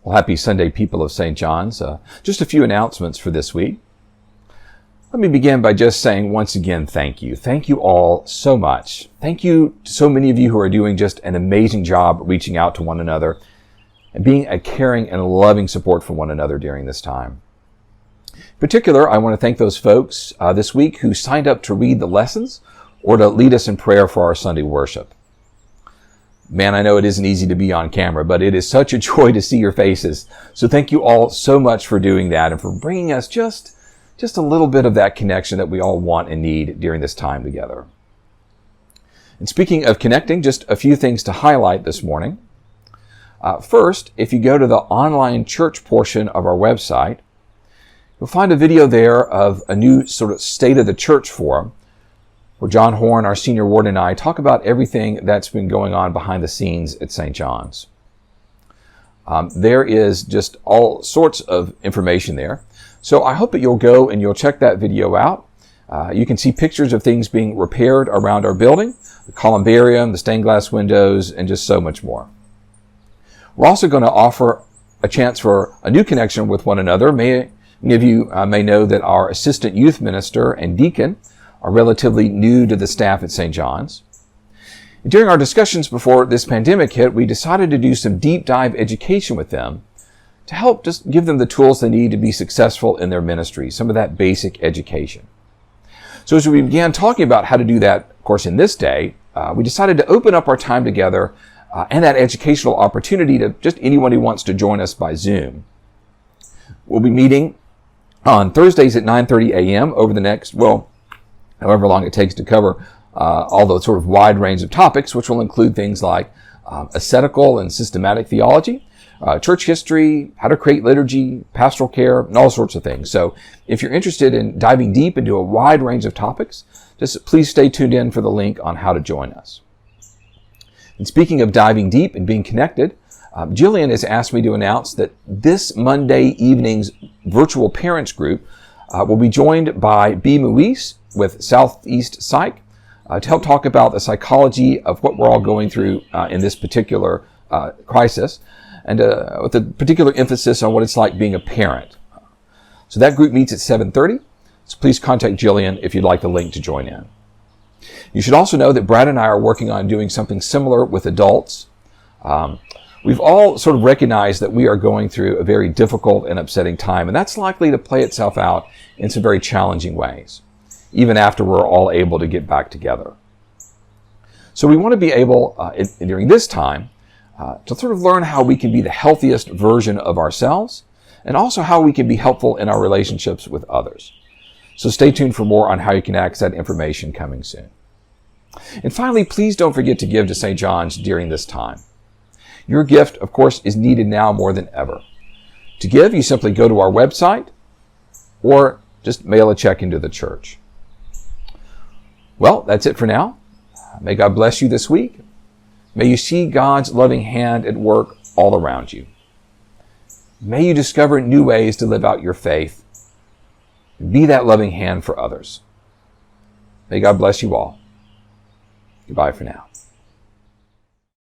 Well, happy Sunday, people of St. John's. Just a few announcements for this week. Let me begin by just saying once again, thank you. Thank you all so much. Thank you to so many of you who are doing just an amazing job reaching out to one another and being a caring and loving support for one another during this time. In particular, I want to thank those folks this week who signed up to read the lessons or to lead us in prayer for our Sunday worship. Man, I know it isn't easy to be on camera, but it is such a joy to see your faces. So thank you all so much for doing that and for bringing us just a little bit of that connection that we all want and need during this time together. And speaking of connecting, just a few things to highlight this morning. First, if you go to the online church portion of our website, you'll find a video there of a new sort of State of the Church forum, where John Horn, our senior ward, and I talk about everything that's been going on behind the scenes at St. John's. There is just all sorts of information there. So I hope that you'll go and you'll check that video out. You can see pictures of things being repaired around our building, the columbarium, the stained glass windows, and just so much more. We're also going to offer a chance for a new connection with one another. Many of you may know that our assistant youth minister and deacon are relatively new to the staff at St. John's. During our discussions before this pandemic hit, we decided to do some deep dive education with them to help just give them the tools they need to be successful in their ministry, some of that basic education. So as we began talking about how to do that, of course, in this day, we decided to open up our time together and that educational opportunity to just anyone who wants to join us by Zoom. We'll be meeting on Thursdays at 9:30 a.m. over the next, however long it takes to cover all the sort of wide range of topics, which will include things like ascetical and systematic theology, church history, how to create liturgy, pastoral care, and all sorts of things. So if you're interested in diving deep into a wide range of topics, just please stay tuned in for the link on how to join us. And speaking of diving deep and being connected, Jillian has asked me to announce that this Monday evening's virtual parents group will be joined by B. Muis with Southeast Psych to help talk about the psychology of what we're all going through in this particular crisis, and with a particular emphasis on what it's like being a parent. So that group meets at 7:30, so please contact Jillian if you'd like the link to join in. You should also know that Brad and I are working on doing something similar with adults. We've all sort of recognized that we are going through a very difficult and upsetting time, and that's likely to play itself out in some very challenging ways, even after we're all able to get back together. So we want to be able, during this time, to sort of learn how we can be the healthiest version of ourselves, and also how we can be helpful in our relationships with others. So stay tuned for more on how you can access that information coming soon. And finally, please don't forget to give to St. John's during this time. Your gift, of course, is needed now more than ever. To give, you simply go to our website or just mail a check into the church. Well, that's it for now. May God bless you this week. May you see God's loving hand at work all around you. May you discover new ways to live out your faith and be that loving hand for others. May God bless you all. Goodbye for now.